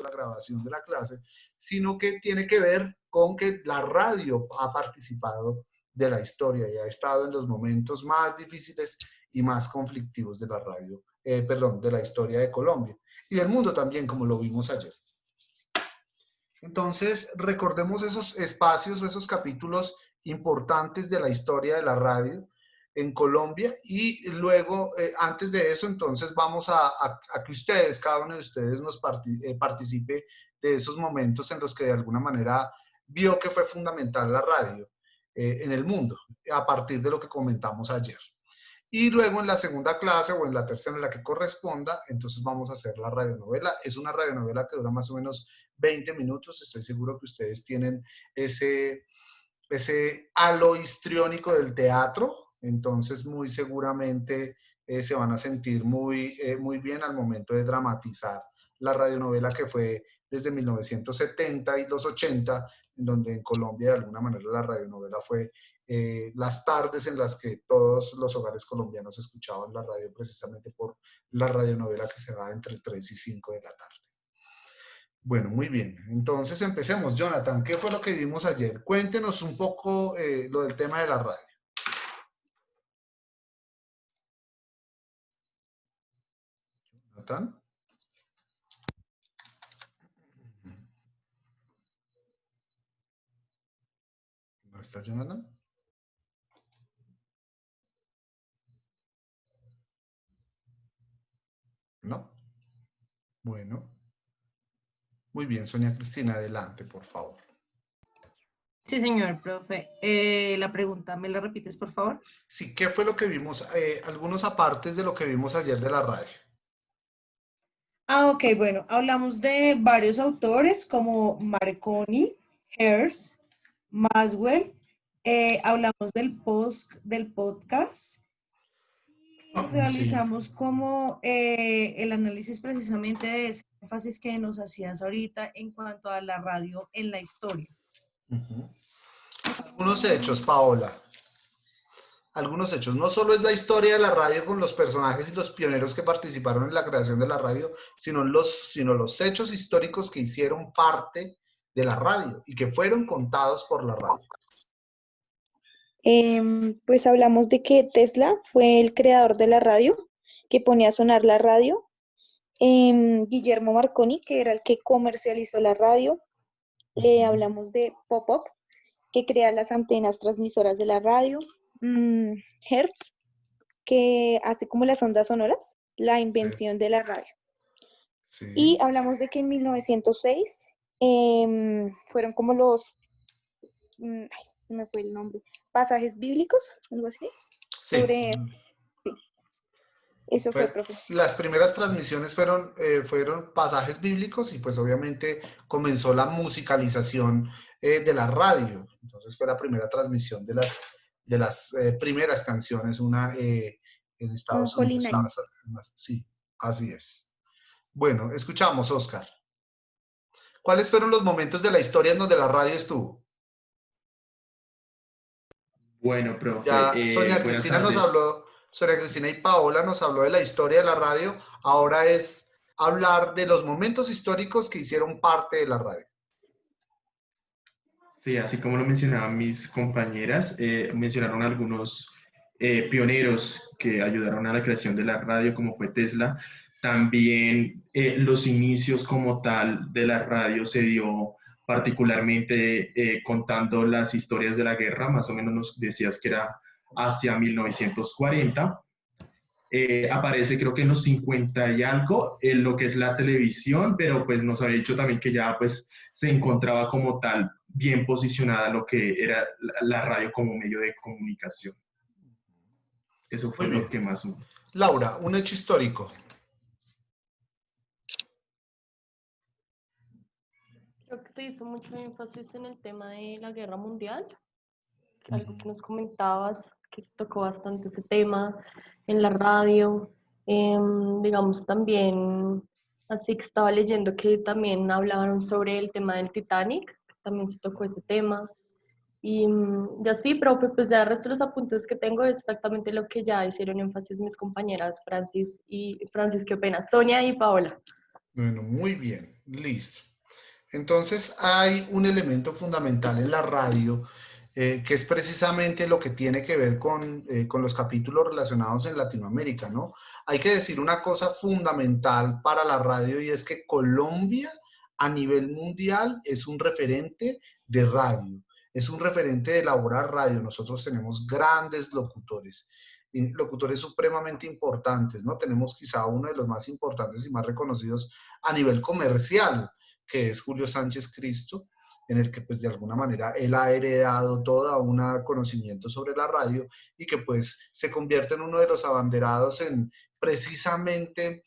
la grabación de la clase, sino que tiene que ver con que la radio ha participado de la historia y ha estado en los momentos más difíciles y más conflictivos de la radio, perdón, de la historia de Colombia y del mundo también, como lo vimos ayer. Entonces, recordemos esos espacios o esos capítulos importantes de la historia de la radio en Colombia y luego, antes de eso, entonces vamos a que ustedes, cada uno de ustedes nos participe de esos momentos en los que de alguna manera vio que fue fundamental la radio en el mundo, a partir de lo que comentamos ayer. Y luego en la segunda clase o en la tercera, en la que corresponda, entonces vamos a hacer la radionovela. Es una radionovela que dura más o menos 20 minutos. Estoy seguro que ustedes tienen ese halo histriónico del teatro, entonces muy seguramente se van a sentir muy bien al momento de dramatizar la radionovela que fue desde 1970 y los 80, en donde en Colombia de alguna manera la radionovela fue las tardes en las que todos los hogares colombianos escuchaban la radio precisamente por la radionovela que se da entre 3 y 5 de la tarde. Bueno, muy bien. Entonces empecemos. Jonathan, ¿qué fue lo que vimos ayer? Cuéntenos un poco lo del tema de la radio. Jonathan. ¿No está Jonathan? No. Bueno. Muy bien, Sonia Cristina, adelante, por favor. Sí, señor, profe. La pregunta, ¿me la repites, por favor? Sí, ¿qué fue lo que vimos? Algunos apartes de lo que vimos ayer de la radio. Ah, ok, bueno, hablamos de varios autores como Marconi, Hertz, Maswell, hablamos del podcast y Sí. realizamos como el análisis precisamente de ese énfasis que nos hacías ahorita en cuanto a la radio en la historia. Algunos hechos, Paola. Algunos hechos. No solo es la historia de la radio con los personajes y los pioneros que participaron en la creación de la radio, sino los hechos históricos que hicieron parte de la radio y que fueron contados por la radio. Pues hablamos de que Tesla fue el creador de la radio, que ponía a sonar la radio. Guillermo Marconi, que era el que comercializó la radio. Hablamos de Pop-Up, que crea las antenas transmisoras de la radio. Hertz, que hace como las ondas sonoras, la invención de la radio. Sí. Y hablamos de que en 1906 fueron como ay, se me fue el nombre, pasajes bíblicos, algo así. Sí. Sí. Eso fue, profe. Las primeras transmisiones fueron pasajes bíblicos y pues obviamente comenzó la musicalización de la radio. Entonces fue la primera transmisión de las primeras canciones, una en Estados Unidos. Sí, así es. Bueno, escuchamos, Oscar. ¿Cuáles fueron los momentos de la historia en donde la radio estuvo? Bueno, profe, Ya Sonia Cristina nos habló, Sonia Cristina y Paola nos habló de la historia de la radio. Ahora es hablar de los momentos históricos que hicieron parte de la radio. Sí, así como lo mencionaban mis compañeras, mencionaron algunos pioneros que ayudaron a la creación de la radio, como fue Tesla. También los inicios como tal de la radio se dio particularmente contando las historias de la guerra, más o menos nos decías que era hacia 1940. Aparece creo que en los 50 y algo en lo que es la televisión, pero pues nos había dicho también que ya pues se encontraba como tal bien posicionada lo que era la radio como medio de comunicación. Eso fue lo que más... Laura, un hecho histórico. Creo que se hizo mucho énfasis en el tema de la guerra mundial, algo que nos comentabas, que tocó bastante ese tema en la radio. Digamos también, así que estaba leyendo que también hablaron sobre el tema del Titanic, también se tocó ese tema. Y así, profe, pues ya el resto de los apuntes que tengo es exactamente lo que ya hicieron énfasis mis compañeras Francis, qué pena, Sonia y Paola. Bueno, muy bien, listo. Entonces hay un elemento fundamental en la radio que es precisamente lo que tiene que ver con los capítulos relacionados en Latinoamérica, ¿no? Hay que decir una cosa fundamental para la radio y es que Colombia a nivel mundial es un referente de radio, es un referente de elaborar radio. Nosotros tenemos grandes locutores, y locutores supremamente importantes, ¿no? Tenemos quizá uno de los más importantes y más reconocidos a nivel comercial, que es Julio Sánchez Cristo, en el que pues de alguna manera él ha heredado todo un conocimiento sobre la radio y que pues se convierte en uno de los abanderados en precisamente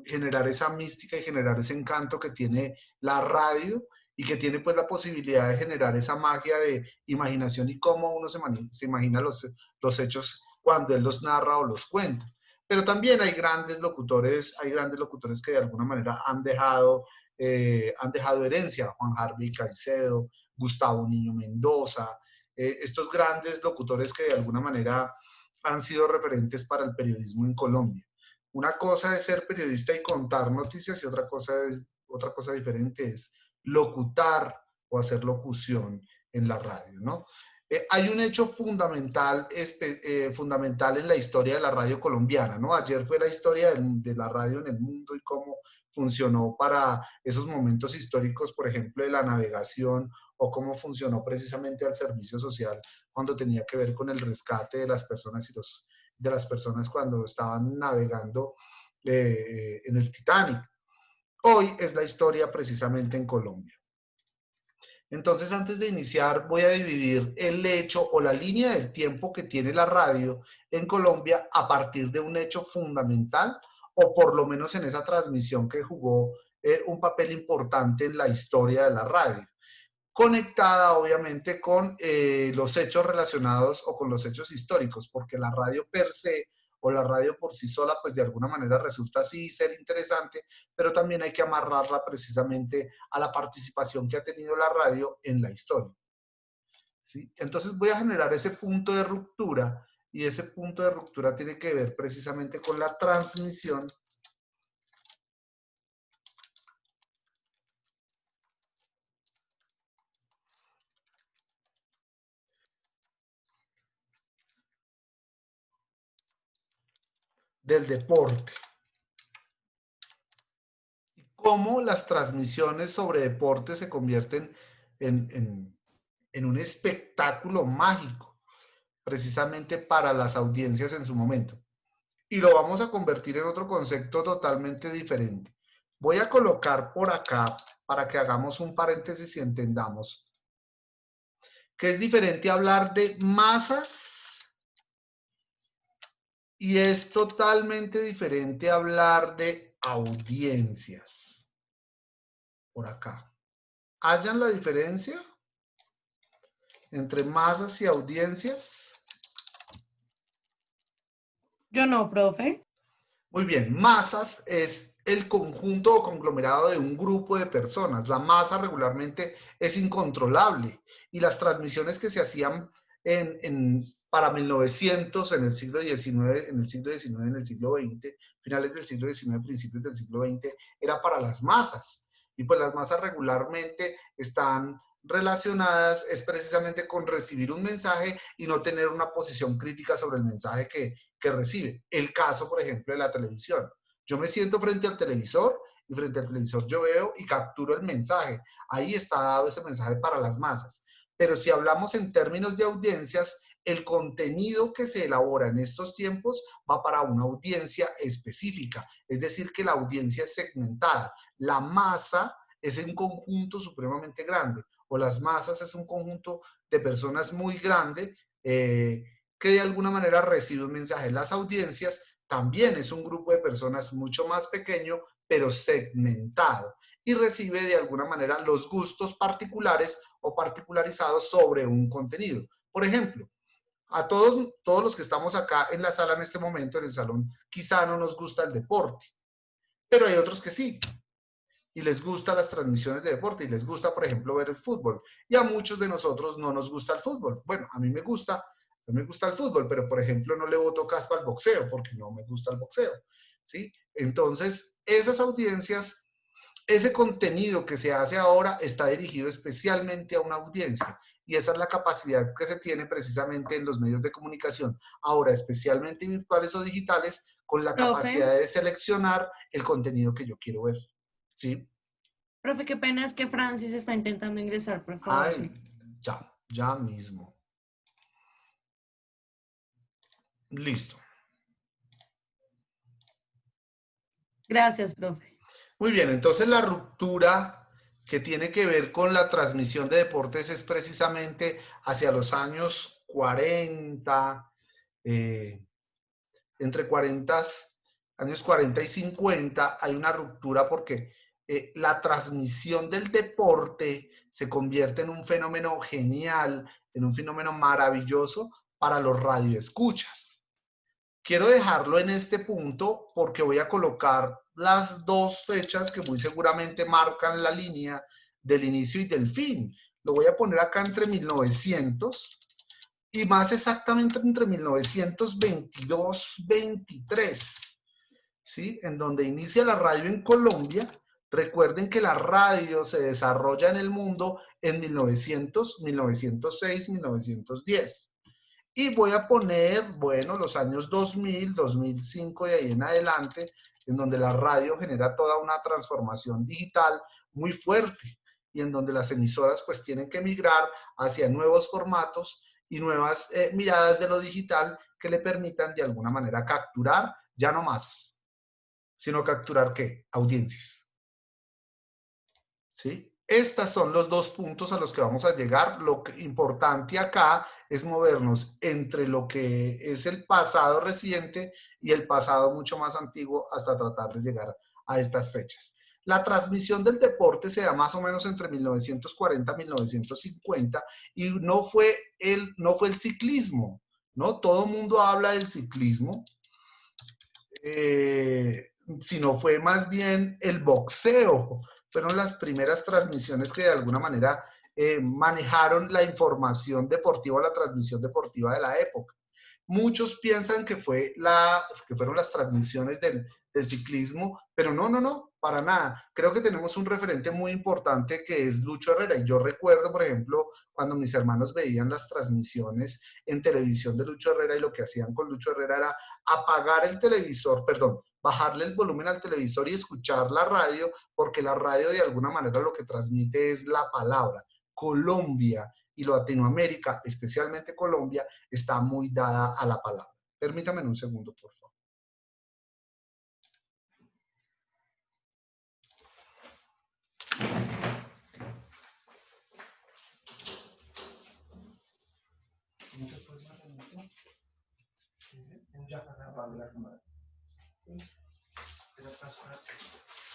generar esa mística y generar ese encanto que tiene la radio y que tiene pues la posibilidad de generar esa magia de imaginación y cómo uno se imagina los hechos cuando él los narra o los cuenta. Pero también hay grandes locutores que de alguna manera han dejado herencia, Juan Harvey Caicedo, Gustavo Niño Mendoza, estos grandes locutores que de alguna manera han sido referentes para el periodismo en Colombia. Una cosa es ser periodista y contar noticias y otra cosa diferente es locutar o hacer locución en la radio, ¿no? Hay un hecho fundamental en la historia de la radio colombiana, ¿no? Ayer fue la historia de la radio en el mundo y cómo funcionó para esos momentos históricos, por ejemplo, de la navegación o cómo funcionó precisamente al servicio social cuando tenía que ver con el rescate de las personas de las personas cuando estaban navegando en el Titanic. Hoy es la historia precisamente en Colombia. Entonces, antes de iniciar, voy a dividir el hecho o la línea del tiempo que tiene la radio en Colombia a partir de un hecho fundamental, o por lo menos en esa transmisión que jugó un papel importante en la historia de la radio, conectada obviamente con los hechos relacionados o con los hechos históricos, porque la radio per se o la radio por sí sola, pues de alguna manera resulta así ser interesante, pero también hay que amarrarla precisamente a la participación que ha tenido la radio en la historia, ¿sí? Entonces voy a generar ese punto de ruptura y ese punto de ruptura tiene que ver precisamente con la transmisión del deporte. Cómo las transmisiones sobre deporte se convierten en un espectáculo mágico, precisamente para las audiencias en su momento. Y lo vamos a convertir en otro concepto totalmente diferente. Voy a colocar por acá para que hagamos un paréntesis y entendamos que es diferente hablar de masas y es totalmente diferente hablar de audiencias. Por acá. ¿Hallan la diferencia entre masas y audiencias? Yo no, profe. Muy bien, masas es el conjunto o conglomerado de un grupo de personas. La masa regularmente es incontrolable y las transmisiones que se hacían para 1900, en el siglo XIX, en el siglo XX, finales del siglo XIX, principios del siglo XX, era para las masas. Y pues las masas regularmente están relacionadas es precisamente con recibir un mensaje y no tener una posición crítica sobre el mensaje que recibe. El caso, por ejemplo, de la televisión. Yo me siento frente al televisor y frente al televisor yo veo y capturo el mensaje. Ahí está dado ese mensaje para las masas. Pero si hablamos en términos de audiencias, el contenido que se elabora en estos tiempos va para una audiencia específica. Es decir, que la audiencia es segmentada. La masa es un conjunto supremamente grande, o las masas es un conjunto de personas muy grande que de alguna manera recibe un mensaje. Las audiencias también es un grupo de personas mucho más pequeño, pero segmentado, y recibe de alguna manera los gustos particulares o particularizados sobre un contenido. Por ejemplo, a todos los que estamos acá en la sala en este momento, en el salón, quizá no nos gusta el deporte, pero hay otros que sí, y les gustan las transmisiones de deporte, y les gusta, por ejemplo, ver el fútbol. Y a muchos de nosotros no nos gusta el fútbol. Bueno, a mí me gusta el fútbol, pero, por ejemplo, no le voto caspa al boxeo, porque no me gusta el boxeo, ¿sí? Entonces, esas audiencias ese contenido que se hace ahora está dirigido especialmente a una audiencia. Y esa es la capacidad que se tiene precisamente en los medios de comunicación, ahora especialmente virtuales o digitales, con la capacidad Profe, de seleccionar el contenido que yo quiero ver. ¿Sí? profe, qué pena es que Francis está intentando ingresar, por favor. Ay, ya mismo. Listo. Gracias, profe. Muy bien, entonces la ruptura que tiene que ver con la transmisión de deportes es precisamente hacia los años 40, entre 40, años 40 y 50, hay una ruptura porque la transmisión del deporte se convierte en un fenómeno genial, en un fenómeno maravilloso para los radioescuchas. Quiero dejarlo en este punto porque voy a colocar las dos fechas que muy seguramente marcan la línea del inicio y del fin. Lo voy a poner acá entre 1900 y más exactamente entre 1922-23, ¿sí? En donde inicia la radio en Colombia. Recuerden que la radio se desarrolla en el mundo en 1900, 1906, 1910. Y voy a poner, bueno, los años 2000, 2005 y ahí en adelante, en donde la radio genera toda una transformación digital muy fuerte y en donde las emisoras pues tienen que migrar hacia nuevos formatos y nuevas miradas de lo digital que le permitan de alguna manera capturar ya no masas, sino capturar ¿qué? Audiencias. ¿Sí? Estos son los dos puntos a los que vamos a llegar. Lo importante acá es movernos entre lo que es el pasado reciente y el pasado mucho más antiguo hasta tratar de llegar a estas fechas. La transmisión del deporte se da más o menos entre 1940 y 1950 y no fue el ciclismo, ¿no? Todo el mundo habla del ciclismo, sino fue más bien el boxeo. Fueron las primeras transmisiones que de alguna manera manejaron la información deportiva, la transmisión deportiva de la época. Muchos piensan que fueron las transmisiones del ciclismo, pero no, para nada. Creo que tenemos un referente muy importante que es Lucho Herrera. Y yo recuerdo, por ejemplo, cuando mis hermanos veían las transmisiones en televisión de Lucho Herrera y lo que hacían con Lucho Herrera era apagar el televisor, perdón, bajarle el volumen al televisor y escuchar la radio, porque la radio de alguna manera lo que transmite es la palabra. Colombia y Latinoamérica, especialmente Colombia, está muy dada a la palabra. Permítame un segundo, por favor.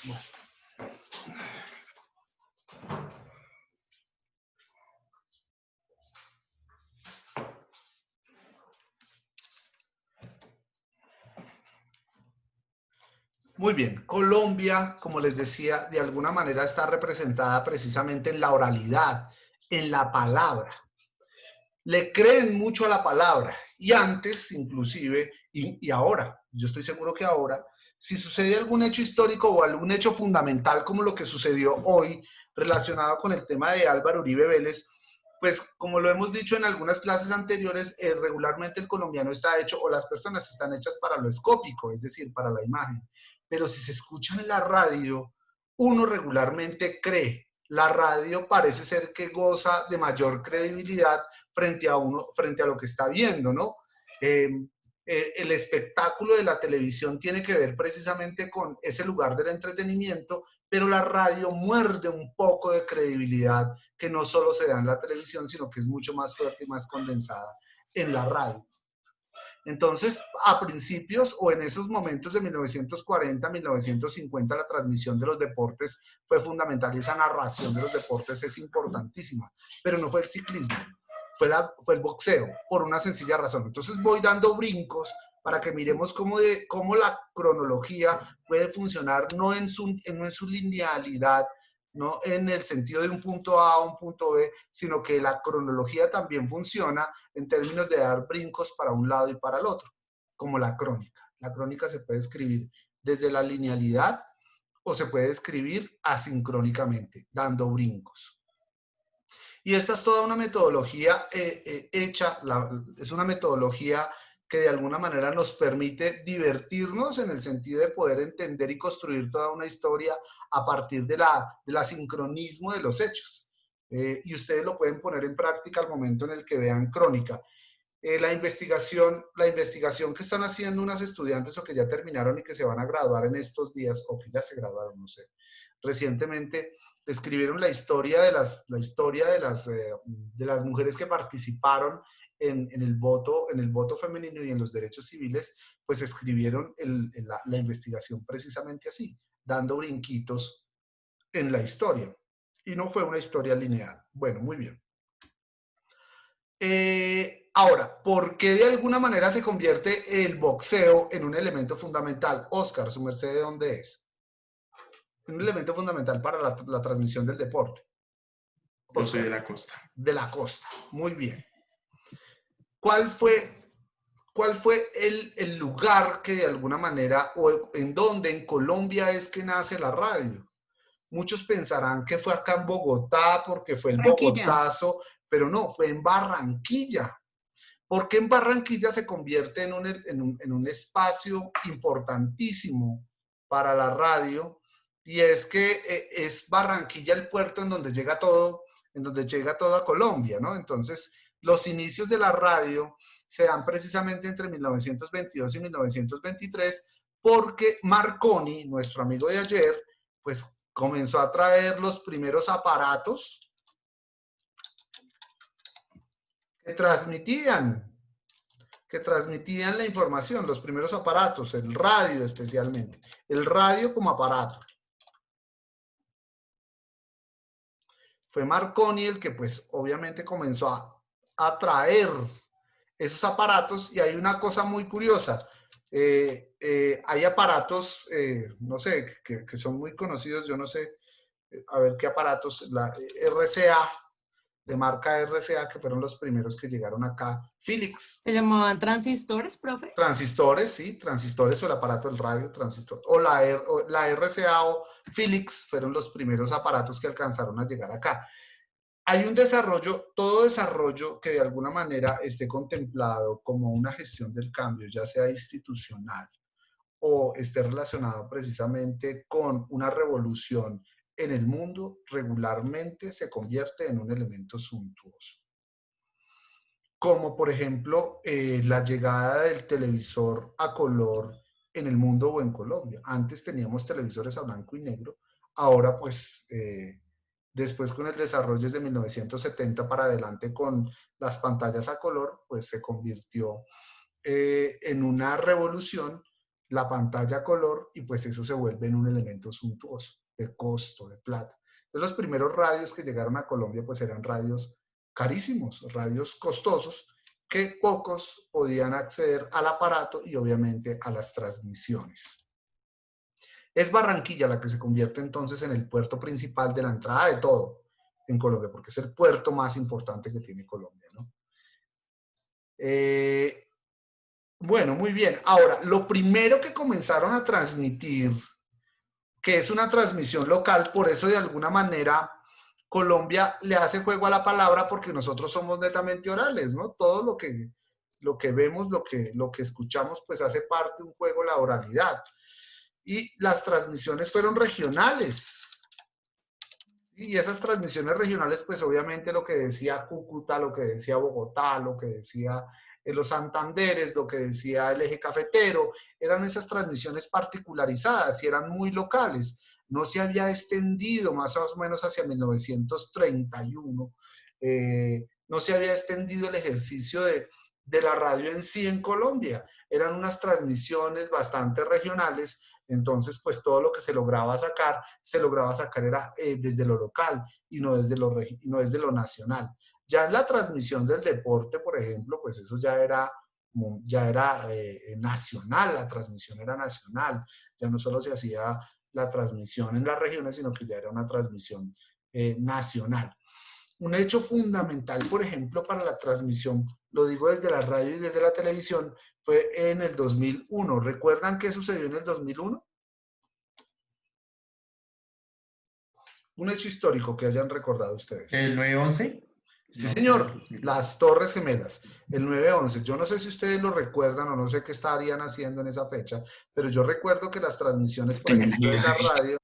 Bueno. Muy bien, Colombia, como les decía, de alguna manera está representada precisamente en la oralidad, en la palabra. Le creen mucho a la palabra y antes inclusive, y ahora, yo estoy seguro que ahora, si sucede algún hecho histórico o algún hecho fundamental como lo que sucedió hoy relacionado con el tema de Álvaro Uribe Vélez, pues como lo hemos dicho en algunas clases anteriores, regularmente el colombiano está hecho o las personas están hechas para lo escópico, es decir, para la imagen. Pero si se escuchan en la radio, uno regularmente cree. La radio parece ser que goza de mayor credibilidad frente a lo que está viendo, ¿no? El espectáculo de la televisión tiene que ver precisamente con ese lugar del entretenimiento, pero la radio muerde un poco de credibilidad que no solo se da en la televisión, sino que es mucho más fuerte y más condensada en la radio. Entonces, a principios o en esos momentos de 1940, 1950, la transmisión de los deportes fue fundamental y esa narración de los deportes es importantísima, pero no fue el ciclismo, fue el boxeo, por una sencilla razón. Entonces voy dando brincos para que miremos cómo la cronología puede funcionar no en su linealidad, no en el sentido de un punto A a un punto B, sino que la cronología también funciona en términos de dar brincos para un lado y para el otro, como la crónica. La crónica se puede escribir desde la linealidad o se puede escribir asincrónicamente, dando brincos. Y esta es toda una metodología es una metodología que de alguna manera nos permite divertirnos en el sentido de poder entender y construir toda una historia a partir del asincronismo de los hechos. Y ustedes lo pueden poner en práctica al momento en el que vean Crónica. La investigación que están haciendo unas estudiantes o que ya terminaron y que se van a graduar en estos días, o que ya se graduaron, no sé, recientemente escribieron la historia de las mujeres que participaron en el voto femenino y en los derechos civiles, pues escribieron la investigación precisamente así, dando brinquitos en la historia. Y no fue una historia lineal. Bueno, muy bien. Ahora, ¿por qué de alguna manera se convierte el boxeo en un elemento fundamental? Oscar, ¿su merced de dónde es? Un elemento fundamental para la transmisión del deporte. Yo soy de la costa. De la costa, muy bien. ¿Cuál fue el lugar que de alguna manera, o en dónde en Colombia es que nace la radio? Muchos pensarán que fue acá en Bogotá porque fue el Bogotazo, pero no, fue en Barranquilla. Porque en Barranquilla se convierte en un espacio importantísimo para la radio, y es que es Barranquilla el puerto en donde llega todo a Colombia, ¿no? Entonces, los inicios de la radio se dan precisamente entre 1922 y 1923, porque Marconi, nuestro amigo de ayer, pues comenzó a traer los primeros aparatos que transmitían la información, los primeros aparatos, el radio especialmente, el radio como aparato. Fue Marconi el que pues obviamente comenzó a traer esos aparatos, y hay una cosa muy curiosa. Hay aparatos, no sé, que son muy conocidos, yo no sé, a ver qué aparatos, la RCA, de marca RCA, que fueron los primeros que llegaron acá. Philips. ¿Se llamaban transistores, profe? Transistores, sí, transistores, o el aparato del radio, transistor. O la RCA o Philips fueron los primeros aparatos que alcanzaron a llegar acá. Hay un desarrollo, todo desarrollo que de alguna manera esté contemplado como una gestión del cambio, ya sea institucional o esté relacionado precisamente con una revolución en el mundo, regularmente se convierte en un elemento suntuoso. Como por ejemplo la llegada del televisor a color en el mundo o en Colombia. Antes teníamos televisores a blanco y negro, ahora pues después con el desarrollo desde 1970 para adelante con las pantallas a color, pues se convirtió en una revolución la pantalla a color, y pues eso se vuelve en un elemento suntuoso, de costo, de plata. Entonces los primeros radios que llegaron a Colombia pues eran radios carísimos, radios costosos, que pocos podían acceder al aparato y obviamente a las transmisiones. Es Barranquilla la que se convierte entonces en el puerto principal de la entrada de todo en Colombia, porque es el puerto más importante que tiene Colombia, ¿no? Bueno, muy bien. Ahora, lo primero que comenzaron a transmitir, que es una transmisión local, por eso de alguna manera Colombia le hace juego a la palabra, porque nosotros somos netamente orales, ¿no? Todo lo que vemos, lo que escuchamos, pues hace parte de un juego la oralidad. Y las transmisiones fueron regionales. Y esas transmisiones regionales, pues obviamente lo que decía Cúcuta, lo que decía Bogotá, lo que decía los Santanderes, lo que decía el eje cafetero, eran esas transmisiones particularizadas y eran muy locales. No se había extendido más o menos hacia 1931, no se había extendido el ejercicio de la radio en sí en Colombia. Eran unas transmisiones bastante regionales, entonces pues todo lo que se lograba sacar era desde lo local y no desde lo nacional. Ya en la transmisión del deporte, por ejemplo, pues eso ya era nacional, la transmisión era nacional, ya no solo se hacía la transmisión en las regiones, sino que ya era una transmisión nacional. Un hecho fundamental, por ejemplo, para la transmisión, lo digo desde la radio y desde la televisión, fue en el 2001. ¿Recuerdan qué sucedió en el 2001? Un hecho histórico que hayan recordado ustedes. ¿El 9/11? Sí, No, señor, 2000. las Torres Gemelas, el 9/11. Yo no sé si ustedes lo recuerdan o no sé qué estarían haciendo en esa fecha, pero yo recuerdo que las transmisiones, por En el ejemplo, de la viaje. radio,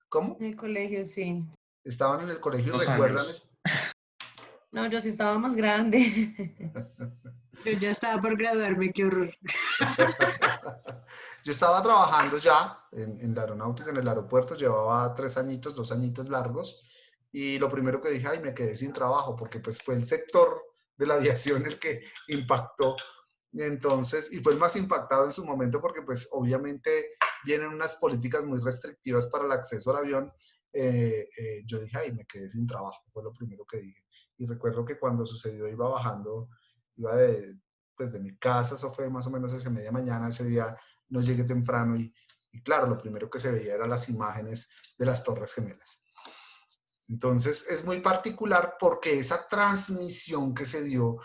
¿cómo? En el colegio, sí. Estaban en el colegio y 2 recuerdan. años. No, yo sí estaba más grande. Yo ya estaba por graduarme, qué horror. Yo estaba trabajando ya en la aeronáutica, en el aeropuerto, llevaba 3 añitos, 2 añitos largos, y lo primero que dije, ay, me quedé sin trabajo, porque pues fue el sector de la aviación el que impactó. Entonces, y fue el más impactado en su momento porque pues obviamente vienen unas políticas muy restrictivas para el acceso al avión. Yo dije, ay, me quedé sin trabajo, fue lo primero que dije. Y recuerdo que cuando sucedió iba bajando, iba pues de mi casa, eso fue más o menos hacia media mañana, ese día no llegué temprano y claro, lo primero que se veía eran las imágenes de las Torres Gemelas. Entonces es muy particular porque esa transmisión que se dio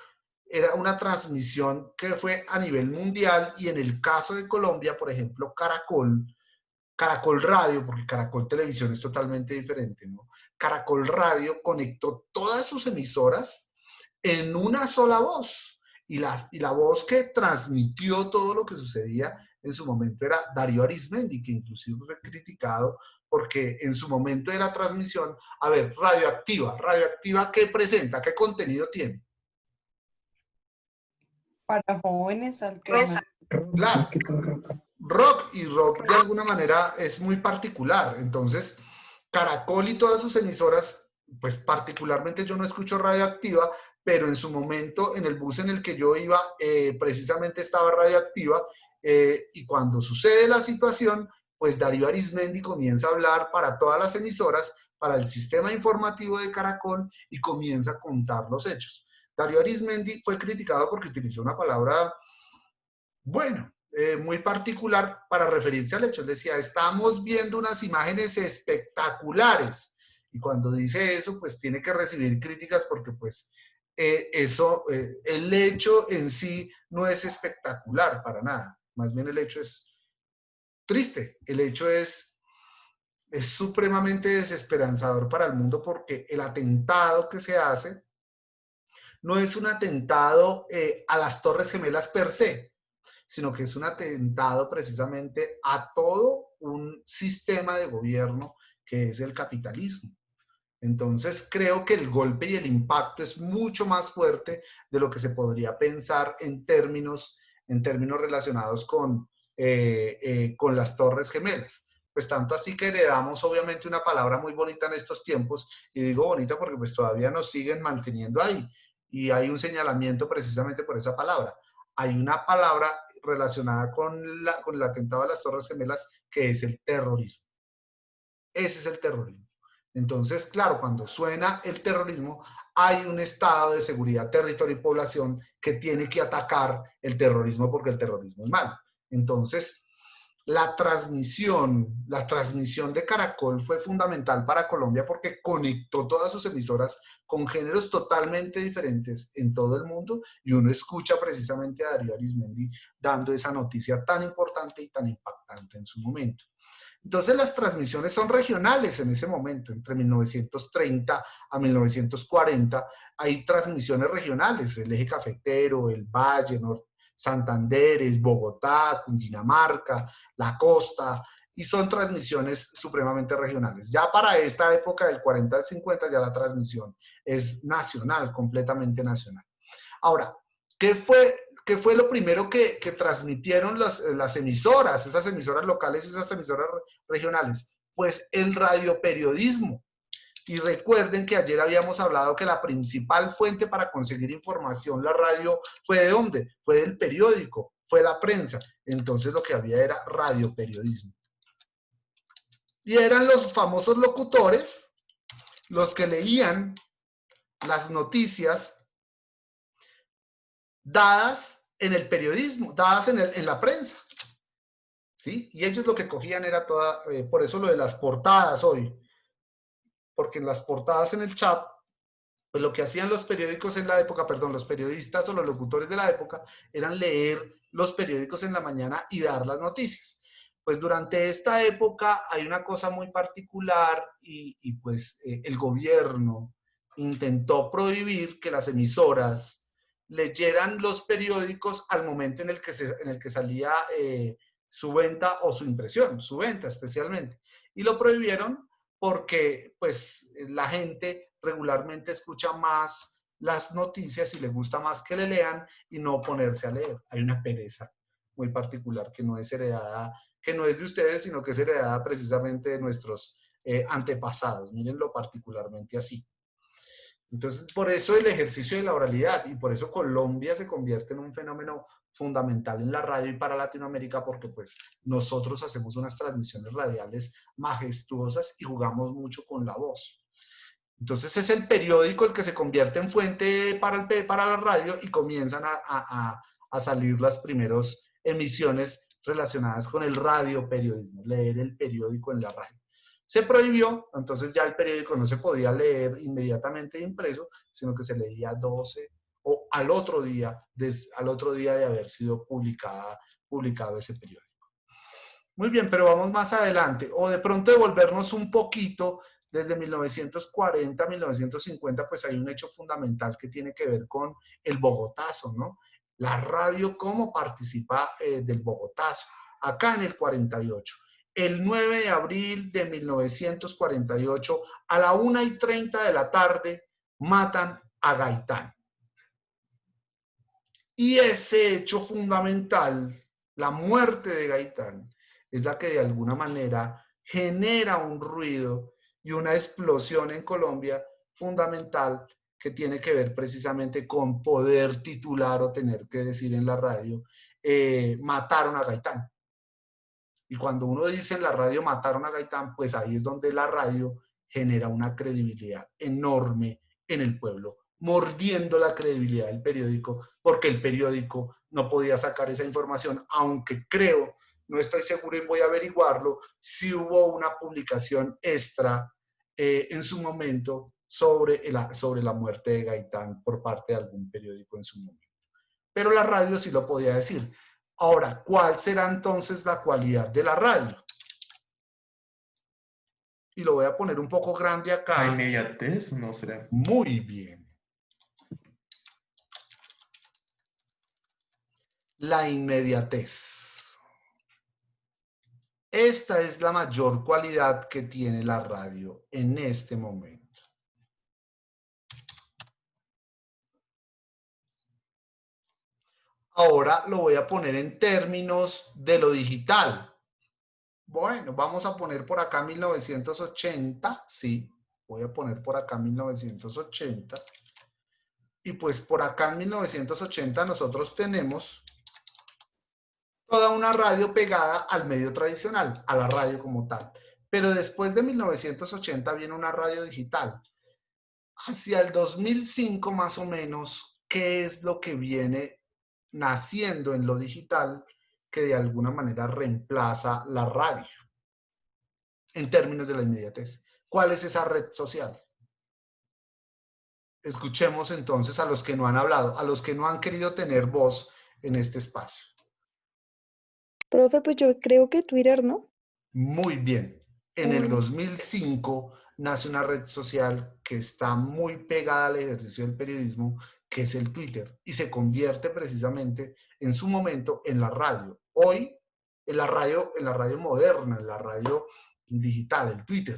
era una transmisión que fue a nivel mundial y en el caso de Colombia, por ejemplo, Caracol Radio, porque Caracol Televisión es totalmente diferente, ¿no? Caracol Radio conectó todas sus emisoras en una sola voz. Y la voz que transmitió todo lo que sucedía en su momento era Darío Arizmendi, que inclusive fue criticado porque en su momento de la transmisión, a ver, Radioactiva, ¿qué presenta? ¿Qué contenido tiene? Para jóvenes alternativos. Claro, rock de alguna manera es muy particular. Entonces, Caracol y todas sus emisoras, pues particularmente yo no escucho Radioactiva, pero en su momento en el bus en el que yo iba, precisamente estaba Radioactiva, y cuando sucede la situación, pues Darío Arizmendi comienza a hablar para todas las emisoras, para el sistema informativo de Caracol y comienza a contar los hechos. Darío Arizmendi fue criticado porque utilizó una palabra, bueno, muy particular para referirse al hecho. Él decía, estamos viendo unas imágenes espectaculares. Y cuando dice eso, pues tiene que recibir críticas porque pues el hecho en sí no es espectacular para nada. Más bien el hecho es triste. El hecho es supremamente desesperanzador para el mundo porque el atentado que se hace no es un atentado a las Torres Gemelas per se, sino que es un atentado precisamente a todo un sistema de gobierno que es el capitalismo. Entonces creo que el golpe y el impacto es mucho más fuerte de lo que se podría pensar en términos relacionados con las Torres Gemelas. Pues tanto así que heredamos obviamente una palabra muy bonita en estos tiempos, y digo bonita porque pues todavía nos siguen manteniendo ahí, y hay un señalamiento precisamente por esa palabra. Hay una palabra relacionada con el atentado a las Torres Gemelas que es el terrorismo. Ese es el terrorismo. Entonces, claro, cuando suena el terrorismo, hay un estado de seguridad, territorio y población que tiene que atacar el terrorismo porque el terrorismo es malo. Entonces, la transmisión de Caracol fue fundamental para Colombia porque conectó todas sus emisoras con géneros totalmente diferentes en todo el mundo, y uno escucha precisamente a Darío Arizmendi dando esa noticia tan importante y tan impactante en su momento. Entonces las transmisiones son regionales en ese momento, entre 1930 a 1940 hay transmisiones regionales, el eje cafetero, el Valle, Santanderes, Bogotá, Cundinamarca, la costa, y son transmisiones supremamente regionales. Ya para esta época del 40 al 50 ya la transmisión es nacional, completamente nacional. Ahora, ¿qué fue lo primero que transmitieron las emisoras, esas emisoras locales, esas emisoras regionales? Pues el radioperiodismo. Y recuerden que ayer habíamos hablado que la principal fuente para conseguir información, la radio, ¿fue de dónde? Fue del periódico, fue la prensa. Entonces lo que había era radioperiodismo. Y eran los famosos locutores los que leían las noticias dadas en el periodismo, dadas en la prensa, ¿sí? Y ellos lo que cogían era toda, por eso lo de las portadas hoy, porque en las portadas en el chat, pues lo que hacían los periódicos en la época, perdón, los periodistas o los locutores de la época, eran leer los periódicos en la mañana y dar las noticias. Pues durante esta época hay una cosa muy particular y pues el gobierno intentó prohibir que las emisoras leyeran los periódicos al momento en el que salía su venta o su impresión, su venta especialmente. Y lo prohibieron porque pues la gente regularmente escucha más las noticias y le gusta más que le lean y no ponerse a leer. Hay una pereza muy particular que no es heredada, que no es de ustedes, sino que es heredada precisamente de nuestros antepasados. Mírenlo particularmente así. Entonces, por eso el ejercicio de la oralidad y por eso Colombia se convierte en un fenómeno fundamental en la radio y para Latinoamérica, porque pues nosotros hacemos unas transmisiones radiales majestuosas y jugamos mucho con la voz. Entonces es el periódico el que se convierte en fuente para la radio y comienzan a salir las primeras emisiones relacionadas con el radioperiodismo, leer el periódico en la radio. Se prohibió, entonces ya el periódico no se podía leer inmediatamente impreso, sino que se leía 12 o al otro día de haber sido publicado ese periódico. Muy bien, pero vamos más adelante, o de pronto devolvernos un poquito, desde 1940 a 1950, pues hay un hecho fundamental que tiene que ver con el Bogotazo, ¿no? La radio, cómo participa del Bogotazo, acá en el 48. El 9 de abril de 1948, a la 1:30 de la tarde, matan a Gaitán. Y ese hecho fundamental, la muerte de Gaitán, es la que de alguna manera genera un ruido y una explosión en Colombia fundamental que tiene que ver precisamente con poder titular o tener que decir en la radio, mataron a Gaitán. Y cuando uno dice en la radio mataron a Gaitán, pues ahí es donde la radio genera una credibilidad enorme en el pueblo, mordiendo la credibilidad del periódico, porque el periódico no podía sacar esa información, aunque creo, no estoy seguro y voy a averiguarlo, si hubo una publicación extra en su momento sobre la muerte de Gaitán por parte de algún periódico en su momento. Pero la radio sí lo podía decir. Ahora, ¿cuál será entonces la cualidad de la radio? Y lo voy a poner un poco grande acá. ¿La inmediatez? No será. Muy bien. La inmediatez. Esta es la mayor cualidad que tiene la radio en este momento. Ahora lo voy a poner en términos de lo digital. Bueno, vamos a poner por acá 1980, sí, voy a poner por acá 1980. Y pues por acá en 1980 nosotros tenemos toda una radio pegada al medio tradicional, a la radio como tal. Pero después de 1980 viene una radio digital. Hacia el 2005 más o menos, ¿qué es lo que viene naciendo en lo digital que de alguna manera reemplaza la radio en términos de la inmediatez? ¿Cuál es esa red social? Escuchemos entonces a los que no han hablado, a los que no han querido tener voz en este espacio. Profe, pues yo creo que Twitter, ¿no? Muy bien. En el 2005 nace una red social que está muy pegada al ejercicio del periodismo, que es el Twitter, y se convierte precisamente en su momento en la radio. Hoy, en la radio moderna, en la radio digital, el Twitter.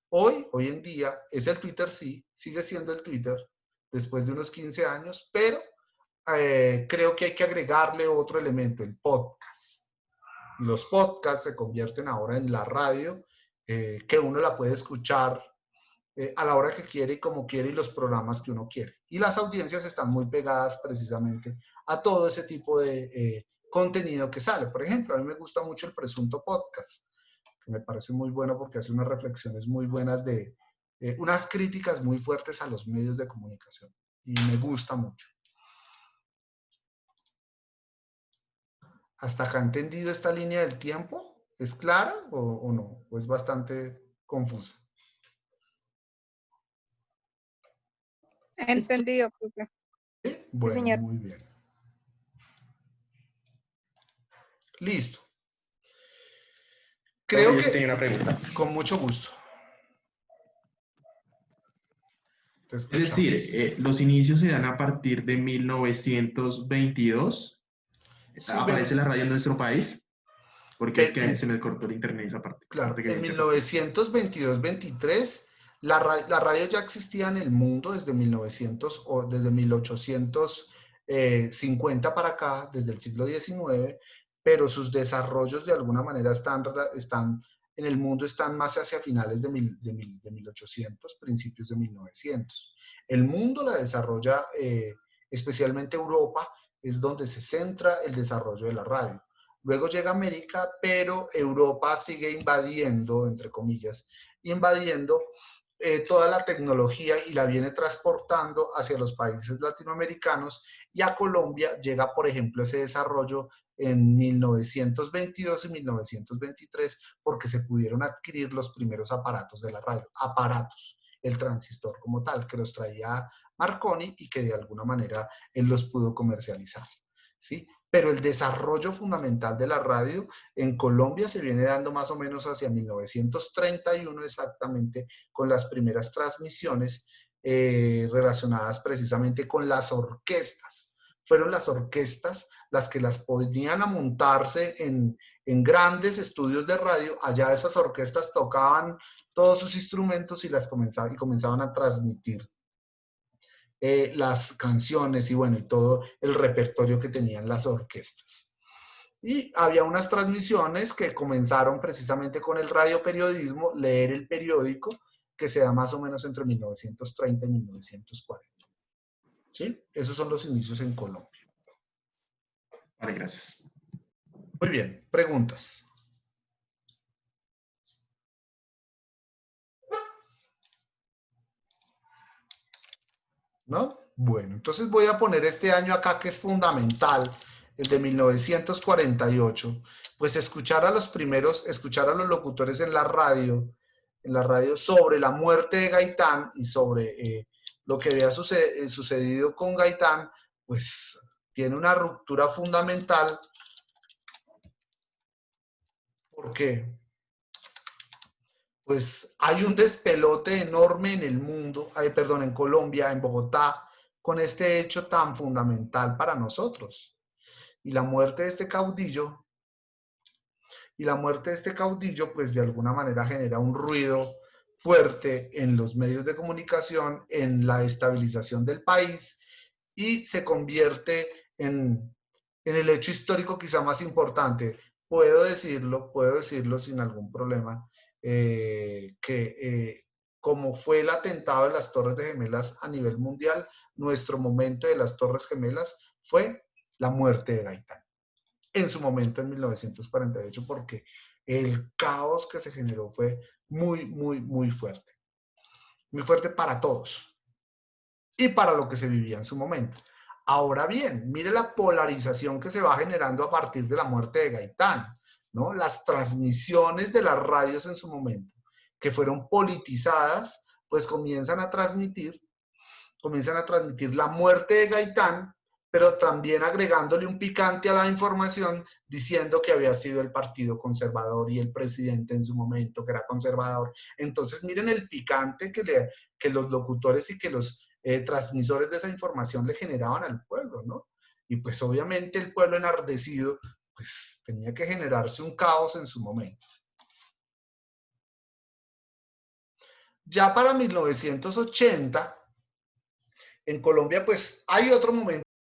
Hoy en día, es el Twitter, sí, sigue siendo el Twitter, después de unos 15 años, pero creo que hay que agregarle otro elemento, el podcast. Los podcasts se convierten ahora en la radio, que uno la puede escuchar a la hora que quiere y como quiere y los programas que uno quiere. Y las audiencias están muy pegadas precisamente a todo ese tipo de contenido que sale. Por ejemplo, a mí me gusta mucho el Presunto Podcast, que me parece muy bueno porque hace unas reflexiones muy buenas de unas críticas muy fuertes a los medios de comunicación. Y me gusta mucho. ¿Hasta acá entendido esta línea del tiempo? ¿Es clara o no? ¿O es bastante confusa? Entendido, profe. ¿Sí? Bueno, señor. muy bien. Listo. Creo Yo sí que, tenía una pregunta. con mucho gusto. Te Es escuchamos. decir, los inicios se dan a partir de 1922. Sí, ¿Aparece la radio en nuestro país? Porque es que se me cortó el internet esa parte. claro, Parte que en me interrumpí. 1922-23 la radio ya existía en el mundo desde 1900 o desde 1850 para acá, desde el siglo XIX, pero sus desarrollos de alguna manera están en el mundo, están más hacia finales de 1800, principios de 1900. El mundo la desarrolla, especialmente Europa, es donde se centra el desarrollo de la radio. Luego llega América, pero Europa sigue invadiendo, entre comillas, invadiendo toda la tecnología y la viene transportando hacia los países latinoamericanos, y a Colombia llega, por ejemplo, ese desarrollo en 1922 y 1923 porque se pudieron adquirir los primeros aparatos de la radio, el transistor como tal, que los traía Marconi y que de alguna manera él los pudo comercializar, ¿sí? Pero el desarrollo fundamental de la radio en Colombia se viene dando más o menos hacia 1931 exactamente, con las primeras transmisiones relacionadas precisamente con las orquestas. Fueron las orquestas las que las ponían a montarse en grandes estudios de radio. Allá esas orquestas tocaban todos sus instrumentos y comenzaban a transmitir las canciones y bueno, y todo el repertorio que tenían las orquestas. Y había unas transmisiones que comenzaron precisamente con el radioperiodismo, leer el periódico, que se da más o menos entre 1930 y 1940. ¿Sí? Esos son los inicios en Colombia. Vale, gracias. Muy bien, preguntas. ¿No? Bueno, entonces voy a poner este año acá que es fundamental, el de 1948, pues escuchar a los locutores en la radio sobre la muerte de Gaitán y sobre lo que había sucedido con Gaitán, pues tiene una ruptura fundamental. ¿Por qué? Pues hay un despelote enorme en el mundo, en Colombia, en Bogotá, con este hecho tan fundamental para nosotros. Y la muerte de este caudillo, pues de alguna manera genera un ruido fuerte en los medios de comunicación, en la estabilización del país, y se convierte en el hecho histórico quizá más importante. Puedo decirlo sin algún problema, como fue el atentado de las Torres de Gemelas a nivel mundial, nuestro momento de las Torres Gemelas fue la muerte de Gaitán. En su momento, en 1948, porque el caos que se generó fue muy, muy, muy fuerte. Muy fuerte para todos y para lo que se vivía en su momento. Ahora bien, mire la polarización que se va generando a partir de la muerte de Gaitán, ¿no? Las transmisiones de las radios en su momento, que fueron politizadas, pues comienzan a transmitir la muerte de Gaitán, pero también agregándole un picante a la información, diciendo que había sido el Partido Conservador y el presidente en su momento, que era conservador. Entonces, miren el picante que los locutores y que los transmisores de esa información le generaban al pueblo, ¿no? Y pues obviamente el pueblo enardecido, pues tenía que generarse un caos en su momento. Ya para 1980, en Colombia, pues hay otro momento